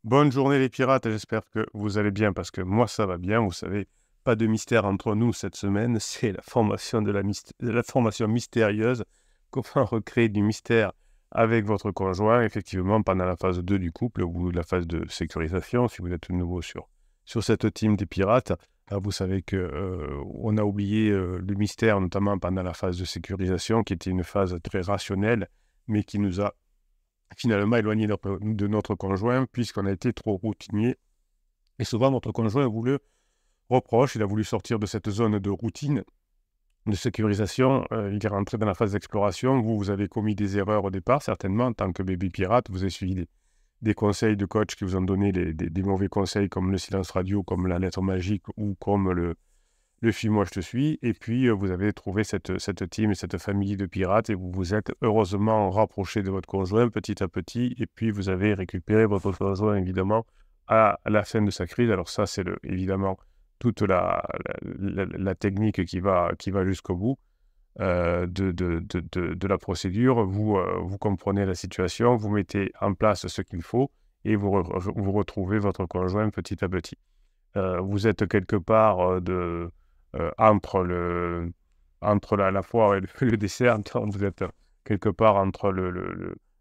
Bonne journée les pirates, j'espère que vous allez bien parce que moi ça va bien, vous savez, pas de mystère entre nous cette semaine, c'est la formation de la formation mystérieuse, comment recréer du mystère avec votre conjoint, effectivement pendant la phase 2 du couple ou la phase de sécurisation, si vous êtes nouveau sur cette team des pirates. Vous savez que on a oublié le mystère, notamment pendant la phase de sécurisation, qui était une phase très rationnelle, mais qui nous a finalement éloigné de notre conjoint puisqu'on a été trop routinier. Et souvent, notre conjoint vous le reproche. Il a voulu sortir de cette zone de routine, de sécurisation. Il est rentré dans la phase d'exploration. Vous avez commis des erreurs au départ, certainement, en tant que bébé pirate. Vous avez suivi des conseils de coach qui vous ont donné des mauvais conseils comme le silence radio, comme la lettre magique ou comme le film Moi je te suis, et puis vous avez trouvé cette team, cette famille de pirates, et vous vous êtes heureusement rapproché de votre conjoint petit à petit, et puis vous avez récupéré votre conjoint évidemment à la fin de sa crise. Alors ça, c'est évidemment toute la technique qui va jusqu'au bout de la procédure. Vous comprenez la situation, vous mettez en place ce qu'il faut, et vous retrouvez votre conjoint petit à petit. Vous êtes quelque part entre la foire et le dessert. Donc vous êtes quelque part entre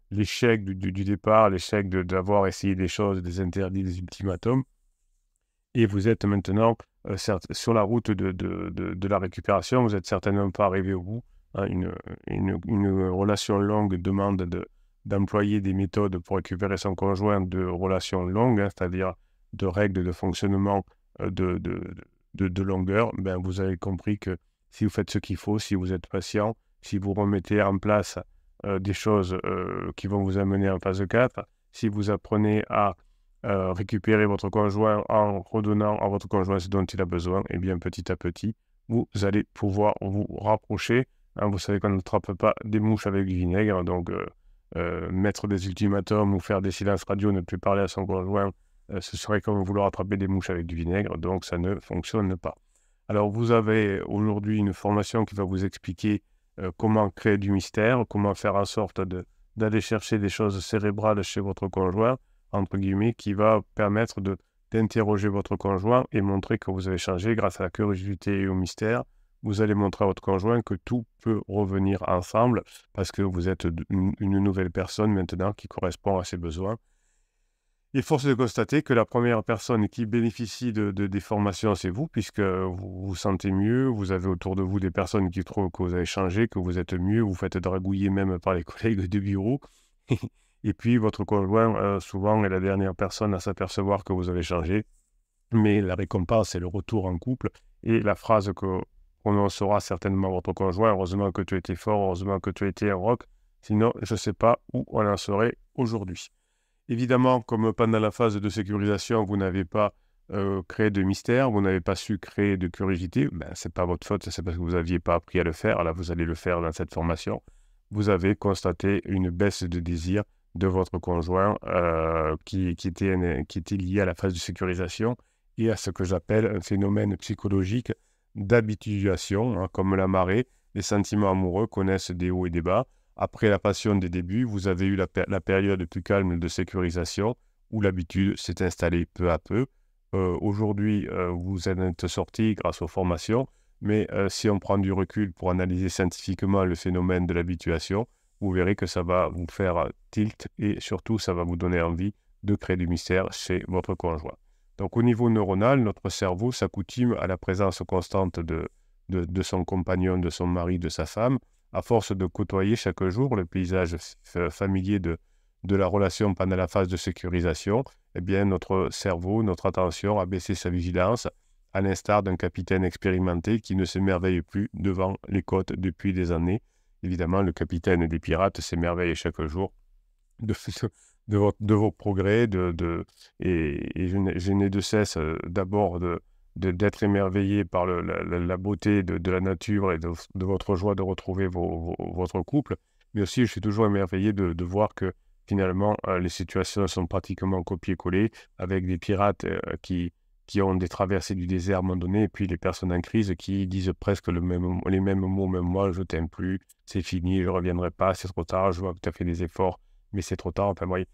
l'échec du départ, l'échec d'avoir essayé des choses, des interdits, des ultimatums, et vous êtes maintenant sur la route de la récupération. Vous n'êtes certainement pas arrivé au bout, hein. Une relation longue demande d'employer des méthodes pour récupérer son conjoint de relations longues, hein, c'est-à-dire de règles de fonctionnement de longueur. Ben, vous avez compris que si vous faites ce qu'il faut, si vous êtes patient, si vous remettez en place des choses qui vont vous amener en phase 4, si vous apprenez à récupérer votre conjoint en redonnant à votre conjoint ce dont il a besoin, et bien petit à petit, vous allez pouvoir vous rapprocher, hein. Vous savez qu'on n'attrape pas des mouches avec du vinaigre, donc mettre des ultimatums ou faire des silences radio, ne plus parler à son conjoint, ce serait comme vouloir attraper des mouches avec du vinaigre, donc ça ne fonctionne pas. Alors vous avez aujourd'hui une formation qui va vous expliquer comment créer du mystère, comment faire en sorte d'aller chercher des choses cérébrales chez votre conjoint, entre guillemets, qui va permettre d'interroger votre conjoint et montrer que vous avez changé grâce à la curiosité et au mystère. Vous allez montrer à votre conjoint que tout peut revenir ensemble parce que vous êtes une nouvelle personne maintenant qui correspond à ses besoins. Et force est de constater que la première personne qui bénéficie des formations, c'est vous, puisque vous vous sentez mieux, vous avez autour de vous des personnes qui trouvent que vous avez changé, que vous êtes mieux, vous faites dragouiller même par les collègues de bureau. Et puis votre conjoint, souvent, est la dernière personne à s'apercevoir que vous avez changé. Mais la récompense, c'est le retour en couple. Et la phrase que prononcera certainement votre conjoint: heureusement que tu étais fort, heureusement que tu étais un rock, sinon je ne sais pas où on en serait aujourd'hui. Évidemment, comme pendant la phase de sécurisation, vous n'avez pas créé de mystère, vous n'avez pas su créer de curiosité, ben, ce n'est pas votre faute, c'est parce que vous n'aviez pas appris à le faire. Là, vous allez le faire dans cette formation. Vous avez constaté une baisse de désir de votre conjoint qui était liée à la phase de sécurisation et à ce que j'appelle un phénomène psychologique d'habituation, hein, comme la marée. Les sentiments amoureux connaissent des hauts et des bas. Après la passion des débuts, vous avez eu la période plus calme de sécurisation où l'habitude s'est installée peu à peu. Aujourd'hui, vous en êtes sorti grâce aux formations, mais si on prend du recul pour analyser scientifiquement le phénomène de l'habituation, vous verrez que ça va vous faire tilt et surtout, ça va vous donner envie de créer du mystère chez votre conjoint. Donc, au niveau neuronal, notre cerveau s'accoutume à la présence constante de son compagnon, de son mari, de sa femme. À force de côtoyer chaque jour le paysage familier de la relation pendant la phase de sécurisation, eh bien, notre cerveau, notre attention a baissé sa vigilance, à l'instar d'un capitaine expérimenté qui ne s'émerveille plus devant les côtes depuis des années. Évidemment, le capitaine des pirates s'émerveille chaque jour de, de vos progrès, et je n'ai de cesse d'abord d'être émerveillé par la beauté de la nature et de votre joie de retrouver votre couple, mais aussi je suis toujours émerveillé de voir que finalement les situations sont pratiquement copiées-collées avec des pirates qui ont des traversées du désert à un moment donné, et puis les personnes en crise qui disent presque les mêmes mots, même moi, je t'aime plus, c'est fini, je ne reviendrai pas, c'est trop tard, je vois que tu as fait des efforts, mais c'est trop tard. Enfin, voyez,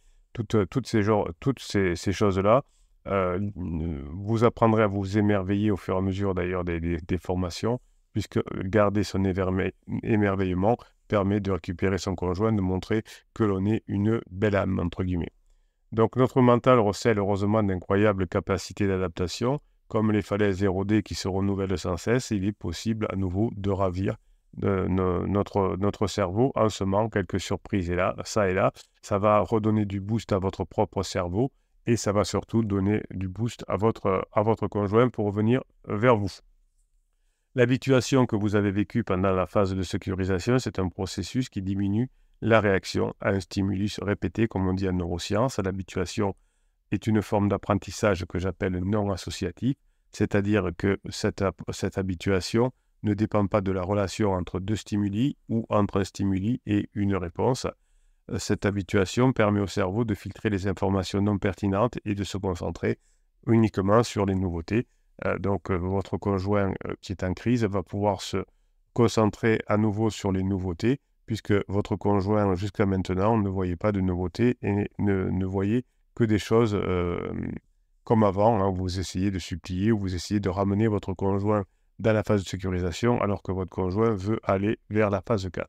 toutes ces choses-là, vous apprendrez à vous émerveiller au fur et à mesure d'ailleurs des formations, puisque garder son émerveillement permet de récupérer son conjoint, de montrer que l'on est une belle âme, entre guillemets. Donc notre mental recèle heureusement d'incroyables capacités d'adaptation. Comme les falaises érodées qui se renouvellent sans cesse, il est possible à nouveau de ravir notre cerveau en semant quelques surprises ça et là. Ça va redonner du boost à votre propre cerveau et ça va surtout donner du boost à votre conjoint pour revenir vers vous. L'habituation que vous avez vécue pendant la phase de sécurisation, c'est un processus qui diminue la réaction à un stimulus répété, comme on dit en neurosciences. L'habituation est une forme d'apprentissage que j'appelle non associatif, c'est-à-dire que cette habituation ne dépend pas de la relation entre deux stimuli ou entre un stimuli et une réponse. Cette habituation permet au cerveau de filtrer les informations non pertinentes et de se concentrer uniquement sur les nouveautés. Donc, votre conjoint qui est en crise va pouvoir se concentrer à nouveau sur les nouveautés, puisque votre conjoint, jusqu'à maintenant, ne voyait pas de nouveautés et ne voyait que des choses comme avant. Hein. Vous essayez de supplier ou vous essayez de ramener votre conjoint dans la phase de sécurisation, alors que votre conjoint veut aller vers la phase 4.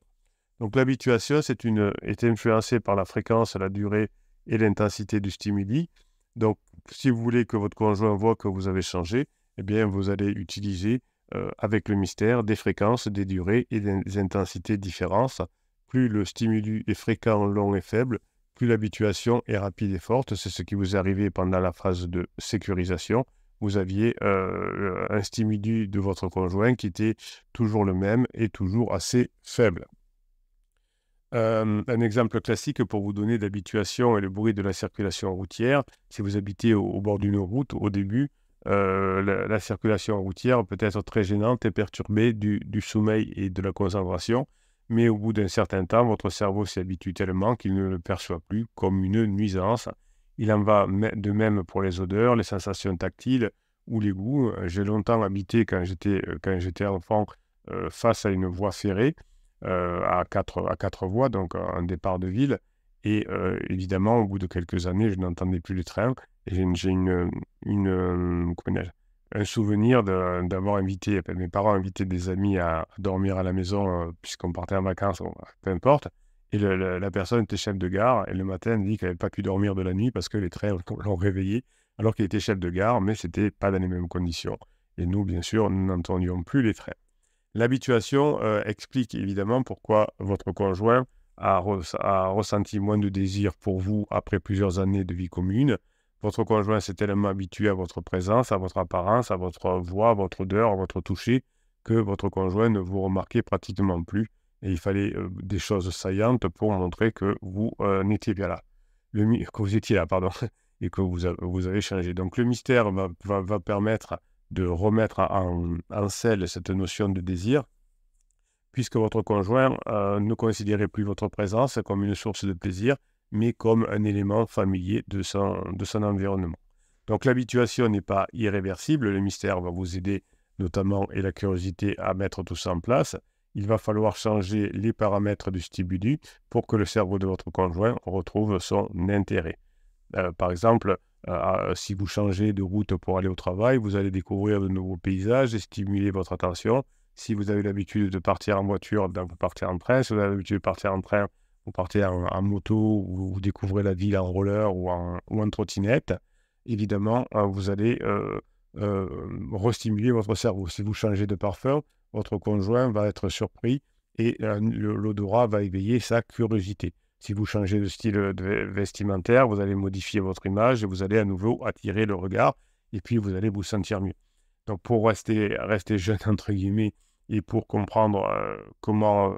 Donc, l'habituation est influencée par la fréquence, la durée et l'intensité du stimuli. Donc, si vous voulez que votre conjoint voit que vous avez changé, eh bien, vous allez utiliser avec le mystère des fréquences, des durées et des intensités différentes. Plus le stimuli est fréquent, long et faible, plus l'habituation est rapide et forte. C'est ce qui vous est arrivé pendant la phase de sécurisation. Vous aviez un stimuli de votre conjoint qui était toujours le même et toujours assez faible. Un exemple classique pour vous donner d'habituation et le bruit de la circulation routière. Si vous habitez au bord d'une route, au début, la circulation routière peut être très gênante et perturbée du sommeil et de la concentration, mais au bout d'un certain temps, votre cerveau s'y habitue tellement qu'il ne le perçoit plus comme une nuisance. Il en va de même pour les odeurs, les sensations tactiles ou les goûts. J'ai longtemps habité, quand j'étais enfant, face à une voie ferrée, à quatre voies, donc un départ de ville. Et évidemment, au bout de quelques années, je n'entendais plus les trains. Et j'ai un souvenir d'avoir invité, mes parents invitaient des amis à dormir à la maison, puisqu'on partait en vacances, peu importe. Et la personne était chef de gare, et le matin, elle dit qu'elle n'avait pas pu dormir de la nuit parce que les trains l'ont réveillé, alors qu'il était chef de gare, mais c'était pas dans les mêmes conditions. Et nous, bien sûr, nous n'entendions plus les trains. L'habituation explique évidemment pourquoi votre conjoint a ressenti moins de désir pour vous après plusieurs années de vie commune. Votre conjoint s'est tellement habitué à votre présence, à votre apparence, à votre voix, à votre odeur, à votre toucher, que votre conjoint ne vous remarquait pratiquement plus. Et il fallait des choses saillantes pour montrer que vous n'étiez pas là. Que vous étiez là, pardon, et que vous avez changé. Donc le mystère va permettre de remettre en selle cette notion de désir, puisque votre conjoint ne considérait plus votre présence comme une source de plaisir, mais comme un élément familier de son environnement. Donc l'habituation n'est pas irréversible, le mystère va vous aider notamment et la curiosité à mettre tout ça en place. Il va falloir changer les paramètres du stimuli pour que le cerveau de votre conjoint retrouve son intérêt. Par exemple, si vous changez de route pour aller au travail, vous allez découvrir de nouveaux paysages et stimuler votre attention. Si vous avez l'habitude de partir en voiture, donc vous partez en train. Si vous avez l'habitude de partir en train, vous partez en moto, ou vous découvrez la ville en roller ou en trottinette. Évidemment, vous allez restimuler votre cerveau. Si vous changez de parfum, votre conjoint va être surpris et l'odorat va éveiller sa curiosité. Si vous changez de style vestimentaire, vous allez modifier votre image et vous allez à nouveau attirer le regard et puis vous allez vous sentir mieux. Donc pour rester jeune, entre guillemets, et pour comprendre comment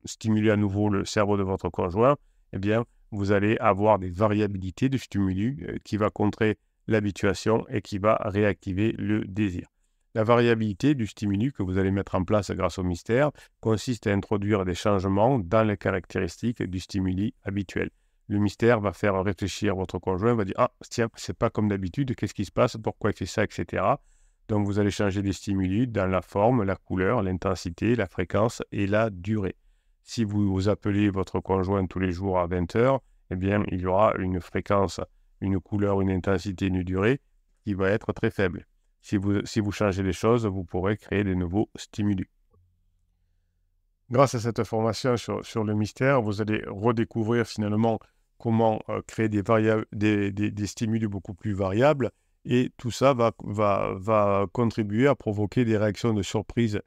stimuler à nouveau le cerveau de votre conjoint, eh bien, vous allez avoir des variabilités de stimuli qui va contrer l'habituation et qui va réactiver le désir. La variabilité du stimuli que vous allez mettre en place grâce au mystère consiste à introduire des changements dans les caractéristiques du stimuli habituel. Le mystère va faire réfléchir votre conjoint, va dire « Ah, tiens, c'est pas comme d'habitude, qu'est-ce qui se passe, pourquoi il fait ça, etc. » Donc vous allez changer les stimuli dans la forme, la couleur, l'intensité, la fréquence et la durée. Si vous appelez votre conjoint tous les jours à 20h, eh bien, il y aura une fréquence, une couleur, une intensité, une durée qui va être très faible. Si vous changez les choses, vous pourrez créer de nouveaux stimuli. Grâce à cette formation sur le mystère, vous allez redécouvrir finalement comment créer des stimuli beaucoup plus variables et tout ça va contribuer à provoquer des réactions de surprise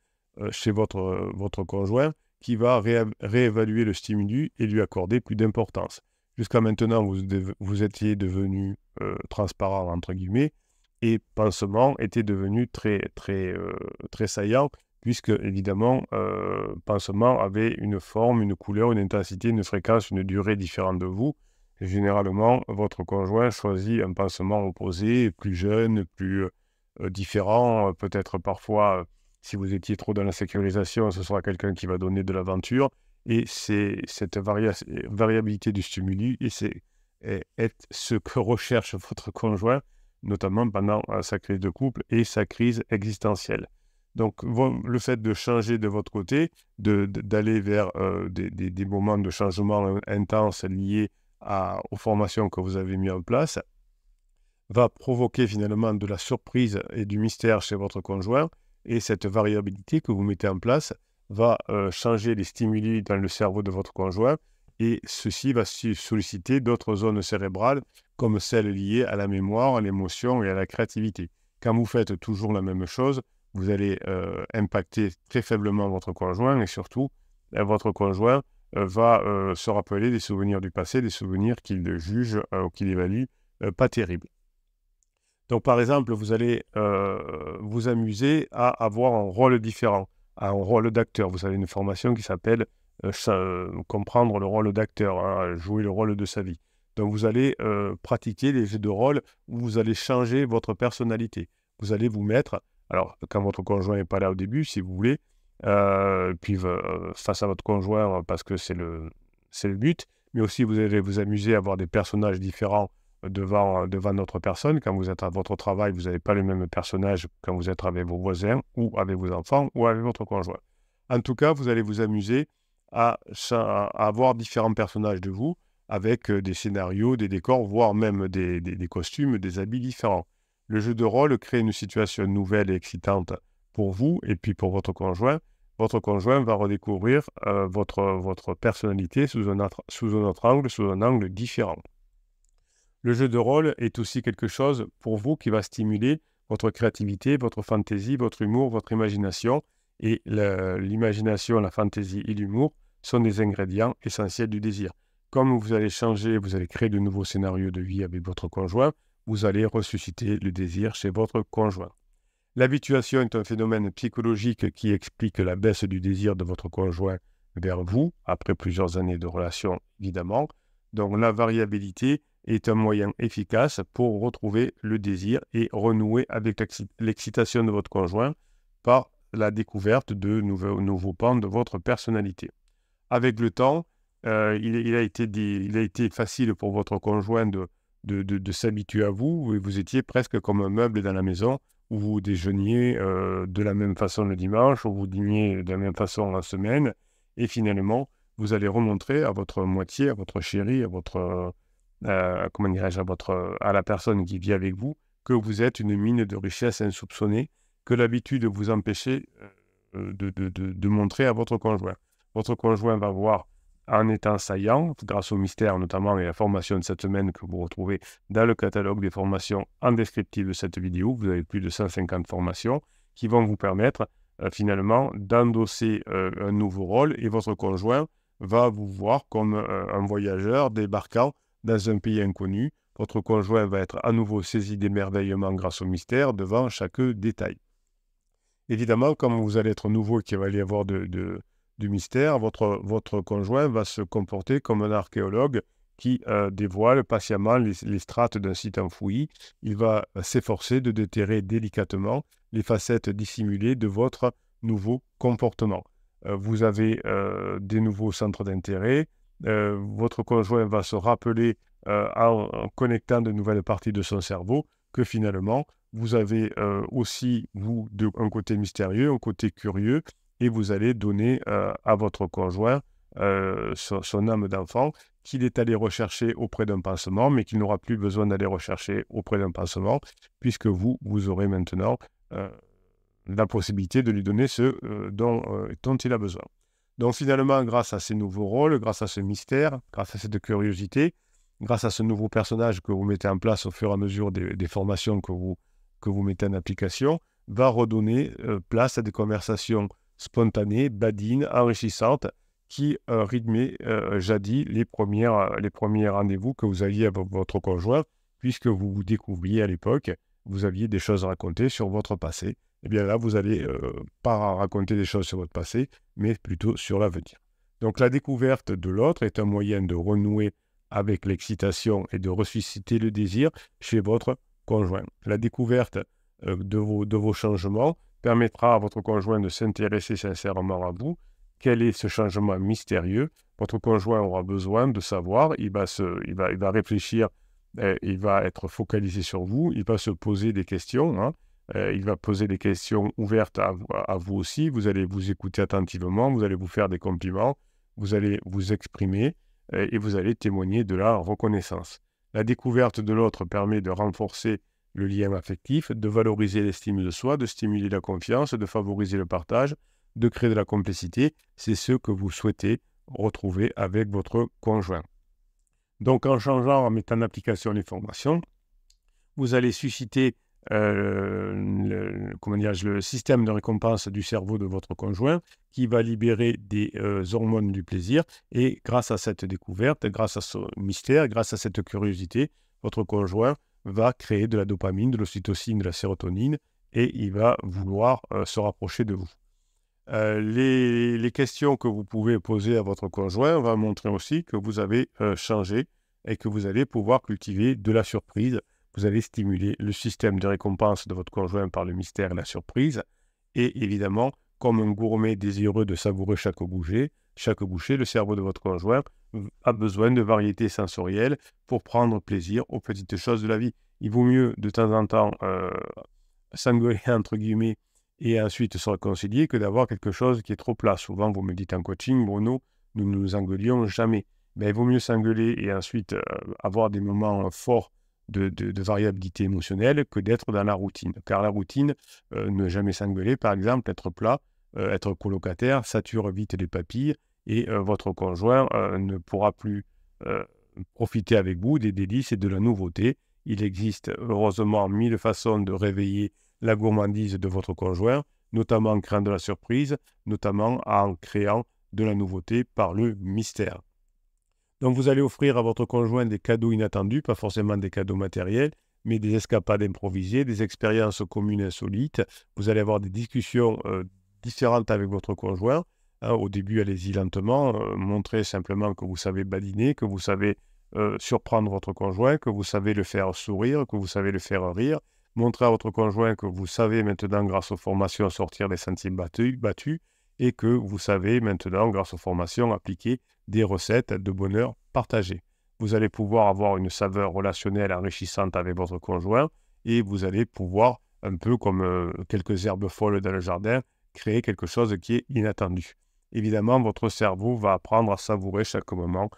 chez votre conjoint qui va réévaluer le stimuli et lui accorder plus d'importance. Jusqu'à maintenant, vous étiez devenu transparent, entre guillemets, et pansement était devenu très saillant puisque, évidemment, pansement avait une forme, une couleur, une intensité, une fréquence, une durée différente de vous. Et généralement, votre conjoint choisit un pansement opposé, plus jeune, plus différent. Peut-être parfois, si vous étiez trop dans la sécurisation, ce sera quelqu'un qui va donner de l'aventure. Et c'est cette variabilité du stimuli et est ce que recherche votre conjoint, notamment pendant sa crise de couple et sa crise existentielle. Donc, le fait de changer de votre côté, d'aller vers des moments de changement intenses liés aux formations que vous avez mises en place, va provoquer finalement de la surprise et du mystère chez votre conjoint. Et cette variabilité que vous mettez en place va changer les stimuli dans le cerveau de votre conjoint. Et ceci va solliciter d'autres zones cérébrales, comme celles liées à la mémoire, à l'émotion et à la créativité. Quand vous faites toujours la même chose, vous allez impacter très faiblement votre conjoint et surtout, votre conjoint va se rappeler des souvenirs du passé, des souvenirs qu'il juge ou qu'il évalue pas terribles. Donc, par exemple, vous allez vous amuser à avoir un rôle différent, à un rôle d'acteur. Vous avez une formation qui s'appelle comprendre le rôle d'acteur, hein, jouer le rôle de sa vie. Donc, vous allez pratiquer les jeux de rôle où vous allez changer votre personnalité. Vous allez vous mettre, alors quand votre conjoint n'est pas là au début, si vous voulez, puis face à votre conjoint, parce que c'est le but, mais aussi vous allez vous amuser à avoir des personnages différents devant notre personne. Quand vous êtes à votre travail, vous n'avez pas le même personnage quand vous êtes avec vos voisins ou avec vos enfants ou avec votre conjoint. En tout cas, vous allez vous amuser à avoir différents personnages de vous avec des scénarios, des décors, voire même des costumes, des habits différents. Le jeu de rôle crée une situation nouvelle et excitante pour vous et puis pour votre conjoint. Votre conjoint va redécouvrir votre personnalité sous un angle différent. Le jeu de rôle est aussi quelque chose pour vous qui va stimuler votre créativité, votre fantaisie, votre humour, votre imagination. Et l'imagination, la fantaisie et l'humour sont des ingrédients essentiels du désir. Comme vous allez changer, vous allez créer de nouveaux scénarios de vie avec votre conjoint, vous allez ressusciter le désir chez votre conjoint. L'habituation est un phénomène psychologique qui explique la baisse du désir de votre conjoint vers vous, après plusieurs années de relation, évidemment. Donc la variabilité est un moyen efficace pour retrouver le désir et renouer avec l'excitation de votre conjoint par la découverte de nouveaux pans de votre personnalité. Avec le temps, il a été facile pour votre conjoint de s'habituer à vous. Vous étiez presque comme un meuble dans la maison où vous déjeuniez de la même façon le dimanche, où vous dîniez de la même façon la semaine. Et finalement, vous allez remontrer à votre moitié, à votre chéri, à votre à la personne qui vit avec vous, que vous êtes une mine de richesse insoupçonnée, que l'habitude vous empêchez de montrer à votre conjoint. Votre conjoint va voir en étant saillant, grâce au mystère notamment et à la formation de cette semaine que vous retrouvez dans le catalogue des formations en descriptif de cette vidéo. Vous avez plus de 150 formations qui vont vous permettre finalement d'endosser un nouveau rôle et votre conjoint va vous voir comme un voyageur débarquant dans un pays inconnu. Votre conjoint va être à nouveau saisi d'émerveillement grâce au mystère devant chaque détail. Évidemment, comme vous allez être nouveau et qu'il va y avoir du mystère, votre conjoint va se comporter comme un archéologue qui dévoile patiemment les strates d'un site enfoui. Il va s'efforcer de déterrer délicatement les facettes dissimulées de votre nouveau comportement. Vous avez des nouveaux centres d'intérêt. Votre conjoint va se rappeler en connectant de nouvelles parties de son cerveau que finalement, vous avez aussi, vous, un côté mystérieux, un côté curieux, et vous allez donner à votre conjoint son âme d'enfant qu'il est allé rechercher auprès d'un pansement, mais qu'il n'aura plus besoin d'aller rechercher auprès d'un pansement, puisque vous aurez maintenant la possibilité de lui donner ce dont il a besoin. Donc finalement, grâce à ces nouveaux rôles, grâce à ce mystère, grâce à cette curiosité, grâce à ce nouveau personnage que vous mettez en place au fur et à mesure des formations que vous mettez en application, va redonner place à des conversations spontanées, badines, enrichissantes, qui rythmaient jadis les premiers rendez-vous que vous aviez avec votre conjoint, puisque vous vous découvriez à l'époque, vous aviez des choses à raconter sur votre passé. Eh bien là, vous allez pas raconter des choses sur votre passé, mais plutôt sur l'avenir. Donc la découverte de l'autre est un moyen de renouer avec l'excitation et de ressusciter le désir chez votre conjoint. La découverte de vos changements permettra à votre conjoint de s'intéresser sincèrement à vous. Quel est ce changement mystérieux? Votre conjoint aura besoin de savoir, il va réfléchir, il va être focalisé sur vous, il va se poser des questions, hein. Il va poser des questions ouvertes à vous aussi, vous allez vous écouter attentivement, vous allez vous faire des compliments, vous allez vous exprimer et vous allez témoigner de la reconnaissance. La découverte de l'autre permet de renforcer le lien affectif, de valoriser l'estime de soi, de stimuler la confiance, de favoriser le partage, de créer de la complicité. C'est ce que vous souhaitez retrouver avec votre conjoint. Donc en changeant, en mettant en application les formations, vous allez susciter le système de récompense du cerveau de votre conjoint qui va libérer des hormones du plaisir, et grâce à cette découverte, grâce à ce mystère, grâce à cette curiosité, votre conjoint va créer de la dopamine, de l'ocytocine, de la sérotonine, et il va vouloir se rapprocher de vous. Les questions que vous pouvez poser à votre conjoint vont montrer aussi que vous avez changé et que vous allez pouvoir cultiver de la surprise. Vous allez stimuler le système de récompense de votre conjoint par le mystère et la surprise. Et évidemment, comme un gourmet désireux de savourer chaque bouchée, le cerveau de votre conjoint a besoin de variétés sensorielles pour prendre plaisir aux petites choses de la vie. Il vaut mieux de temps en temps s'engueuler entre guillemets et ensuite se réconcilier que d'avoir quelque chose qui est trop plat. Souvent, vous me dites en coaching, Bruno, nous ne nous engueulions jamais. Mais il vaut mieux s'engueuler et ensuite avoir des moments forts de variabilité émotionnelle que d'être dans la routine. Car la routine, ne jamais s'engueuler, par exemple, être plat, être colocataire, sature vite les papilles et votre conjoint ne pourra plus profiter avec vous des délices et de la nouveauté. Il existe heureusement 1000 façons de réveiller la gourmandise de votre conjoint, notamment en créant de la surprise, notamment en créant de la nouveauté par le mystère. Donc vous allez offrir à votre conjoint des cadeaux inattendus, pas forcément des cadeaux matériels, mais des escapades improvisées, des expériences communes insolites. Vous allez avoir des discussions différentes avec votre conjoint. Hein, au début, allez-y lentement, montrez simplement que vous savez badiner, que vous savez surprendre votre conjoint, que vous savez le faire sourire, que vous savez le faire rire. Montrez à votre conjoint que vous savez maintenant, grâce aux formations, sortir des sentiers battus et que vous savez maintenant, grâce aux formations, appliquer des recettes de bonheur partagées. Vous allez pouvoir avoir une saveur relationnelle enrichissante avec votre conjoint et vous allez pouvoir, un peu comme quelques herbes folles dans le jardin, créer quelque chose qui est inattendu. Évidemment, votre cerveau va apprendre à savourer chaque moment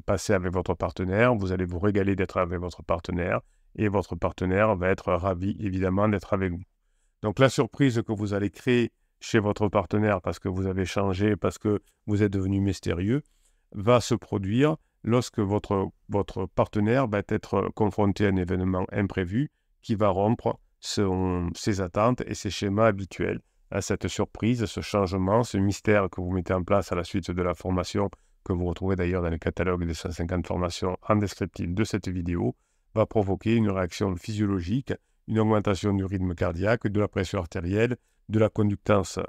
passé avec votre partenaire. Vous allez vous régaler d'être avec votre partenaire et votre partenaire va être ravi, évidemment, d'être avec vous. Donc, la surprise que vous allez créer chez votre partenaire parce que vous avez changé, parce que vous êtes devenu mystérieux, va se produire lorsque votre partenaire va être confronté à un événement imprévu qui va rompre ses attentes et ses schémas habituels. À cette surprise, ce changement, ce mystère que vous mettez en place à la suite de la formation, que vous retrouvez d'ailleurs dans le catalogue des 150 formations en descriptif de cette vidéo, va provoquer une réaction physiologique, une augmentation du rythme cardiaque, de la pression artérielle, de la conductance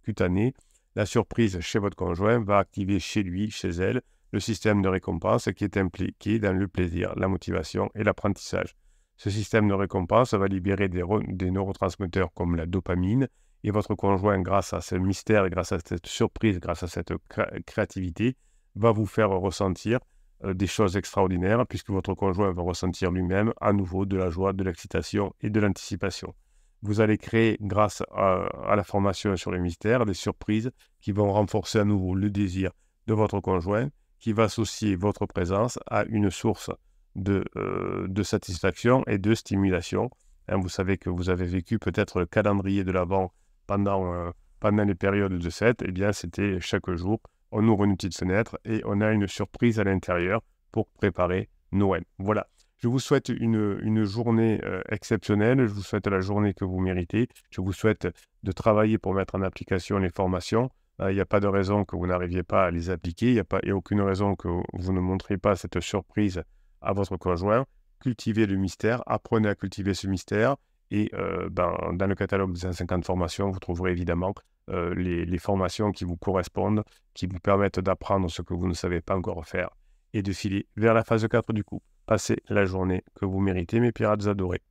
cutanée. La surprise chez votre conjoint va activer chez lui, chez elle, le système de récompense qui est impliqué dans le plaisir, la motivation et l'apprentissage. Ce système de récompense va libérer des neurotransmetteurs comme la dopamine, et votre conjoint, grâce à ce mystère, grâce à cette surprise, grâce à cette créativité, va vous faire ressentir des choses extraordinaires, puisque votre conjoint va ressentir lui-même à nouveau de la joie, de l'excitation et de l'anticipation. Vous allez créer, grâce à la formation sur le mystère, des surprises qui vont renforcer à nouveau le désir de votre conjoint, qui va associer votre présence à une source de satisfaction et de stimulation. Hein, vous savez que vous avez vécu peut-être le calendrier de l'Avent pendant les périodes de fête. Eh bien, c'était chaque jour, on ouvre une petite fenêtre et on a une surprise à l'intérieur pour préparer Noël. Voilà. Je vous souhaite une journée exceptionnelle. Je vous souhaite la journée que vous méritez. Je vous souhaite de travailler pour mettre en application les formations. Il n'y a pas de raison que vous n'arriviez pas à les appliquer. Il n'y a aucune raison que vous ne montriez pas cette surprise à votre conjoint. Cultivez le mystère. Apprenez à cultiver ce mystère. Et dans le catalogue des 150 formations, vous trouverez évidemment les formations qui vous correspondent, qui vous permettent d'apprendre ce que vous ne savez pas encore faire et de filer vers la phase 4 du coup. Passez la journée que vous méritez, mes pirates adorés.